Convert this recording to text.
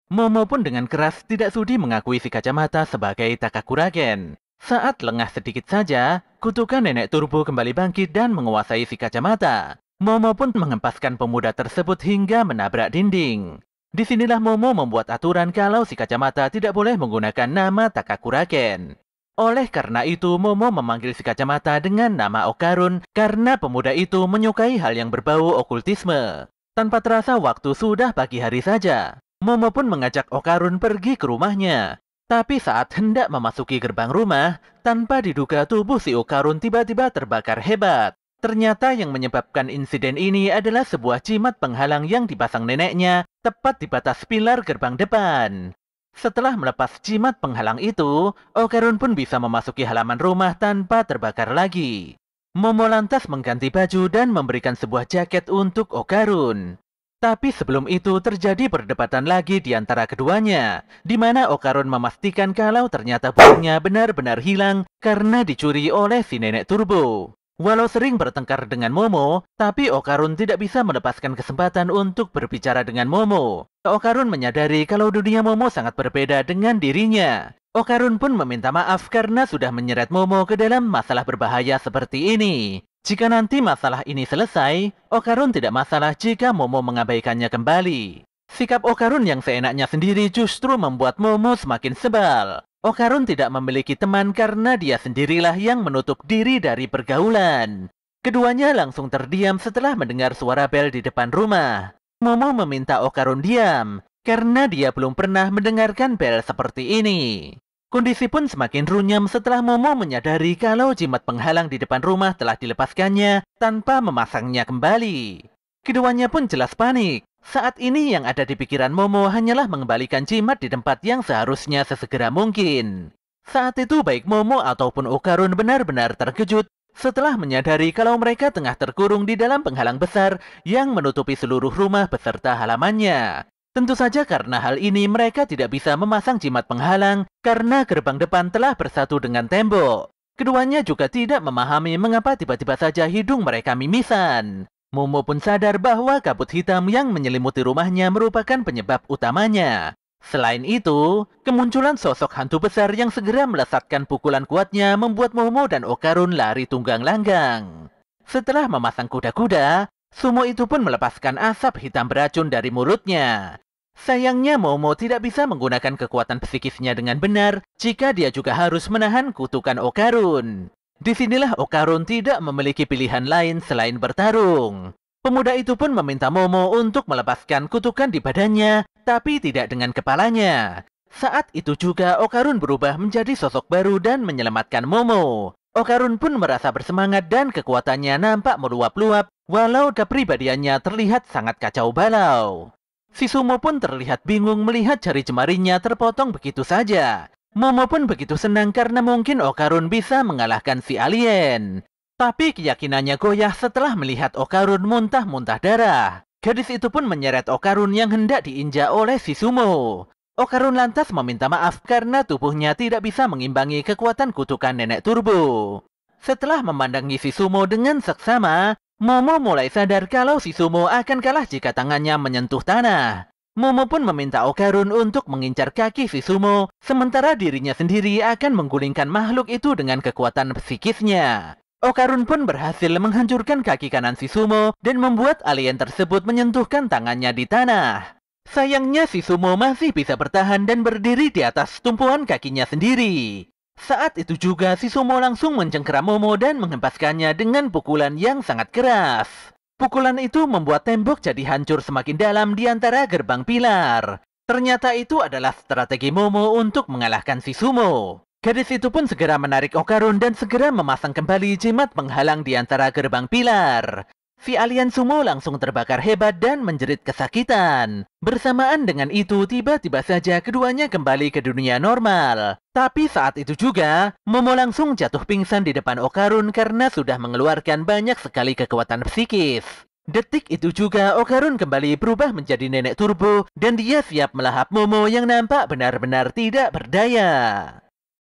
Momo pun dengan keras tidak sudi mengakui si kacamata sebagai Takakuragen. Saat lengah sedikit saja, kutukan nenek turbo kembali bangkit dan menguasai si kacamata. Momo pun menghempaskan pemuda tersebut hingga menabrak dinding. Disinilah Momo membuat aturan kalau si kacamata tidak boleh menggunakan nama Takakuragen. Oleh karena itu, Momo memanggil si kacamata dengan nama Okarun karena pemuda itu menyukai hal yang berbau okultisme. Tanpa terasa waktu sudah pagi hari saja. Momo pun mengajak Okarun pergi ke rumahnya. Tapi saat hendak memasuki gerbang rumah, tanpa diduga tubuh si Okarun tiba-tiba terbakar hebat. Ternyata yang menyebabkan insiden ini adalah sebuah jimat penghalang yang dipasang neneknya tepat di batas pilar gerbang depan. Setelah melepas jimat penghalang itu, Okarun pun bisa memasuki halaman rumah tanpa terbakar lagi. Momo lantas mengganti baju dan memberikan sebuah jaket untuk Okarun. Tapi sebelum itu terjadi perdebatan lagi di antara keduanya, di mana Okarun memastikan kalau ternyata burungnya benar-benar hilang karena dicuri oleh si nenek turbo. Walau sering bertengkar dengan Momo, tapi Okarun tidak bisa melepaskan kesempatan untuk berbicara dengan Momo. Okarun menyadari kalau dunia Momo sangat berbeda dengan dirinya. Okarun pun meminta maaf karena sudah menyeret Momo ke dalam masalah berbahaya seperti ini. Jika nanti masalah ini selesai, Okarun tidak masalah jika Momo mengabaikannya kembali. Sikap Okarun yang seenaknya sendiri justru membuat Momo semakin sebal. Okarun tidak memiliki teman karena dia sendirilah yang menutup diri dari pergaulan. Keduanya langsung terdiam setelah mendengar suara bel di depan rumah. Momo meminta Okarun diam, karena dia belum pernah mendengarkan bel seperti ini. Kondisi pun semakin runyam setelah Momo menyadari kalau jimat penghalang di depan rumah telah dilepaskannya tanpa memasangnya kembali. Keduanya pun jelas panik. Saat ini yang ada di pikiran Momo hanyalah mengembalikan jimat di tempat yang seharusnya sesegera mungkin. Saat itu baik Momo ataupun Okarun benar-benar terkejut setelah menyadari kalau mereka tengah terkurung di dalam penghalang besar yang menutupi seluruh rumah beserta halamannya. Tentu saja karena hal ini mereka tidak bisa memasang jimat penghalang karena gerbang depan telah bersatu dengan tembok. Keduanya juga tidak memahami mengapa tiba-tiba saja hidung mereka mimisan. Momo pun sadar bahwa kabut hitam yang menyelimuti rumahnya merupakan penyebab utamanya. Selain itu, kemunculan sosok hantu besar yang segera melesatkan pukulan kuatnya membuat Momo dan Okarun lari tunggang langgang. Setelah memasang kuda-kuda, sumo itu pun melepaskan asap hitam beracun dari mulutnya. Sayangnya Momo tidak bisa menggunakan kekuatan psikisnya dengan benar jika dia juga harus menahan kutukan Okarun. Disinilah Okarun tidak memiliki pilihan lain selain bertarung. Pemuda itu pun meminta Momo untuk melepaskan kutukan di badannya, tapi tidak dengan kepalanya. Saat itu juga Okarun berubah menjadi sosok baru dan menyelamatkan Momo. Okarun pun merasa bersemangat dan kekuatannya nampak meluap-luap, walau kepribadiannya terlihat sangat kacau balau. Si sumo pun terlihat bingung melihat jari jemarinya terpotong begitu saja. Momo pun begitu senang karena mungkin Okarun bisa mengalahkan si alien. Tapi keyakinannya goyah setelah melihat Okarun muntah-muntah darah. Gadis itu pun menyeret Okarun yang hendak diinjak oleh si sumo. Okarun lantas meminta maaf karena tubuhnya tidak bisa mengimbangi kekuatan kutukan nenek turbo. Setelah memandangi si sumo dengan seksama, Momo mulai sadar kalau si sumo akan kalah jika tangannya menyentuh tanah. Momo pun meminta Okarun untuk mengincar kaki si sumo, sementara dirinya sendiri akan menggulingkan makhluk itu dengan kekuatan psikisnya. Okarun pun berhasil menghancurkan kaki kanan si sumo dan membuat alien tersebut menyentuhkan tangannya di tanah. Sayangnya si sumo masih bisa bertahan dan berdiri di atas tumpuan kakinya sendiri. Saat itu juga si sumo langsung mencengkeram Momo dan menghempaskannya dengan pukulan yang sangat keras. Pukulan itu membuat tembok jadi hancur semakin dalam di antara gerbang pilar. Ternyata itu adalah strategi Momo untuk mengalahkan si sumo. Gadis itu pun segera menarik Okarun dan segera memasang kembali jimat penghalang di antara gerbang pilar. Si alien sumo langsung terbakar hebat dan menjerit kesakitan. Bersamaan dengan itu, tiba-tiba saja keduanya kembali ke dunia normal. Tapi saat itu juga, Momo langsung jatuh pingsan di depan Okarun karena sudah mengeluarkan banyak sekali kekuatan psikis. Detik itu juga Okarun kembali berubah menjadi nenek turbo dan dia siap melahap Momo yang nampak benar-benar tidak berdaya.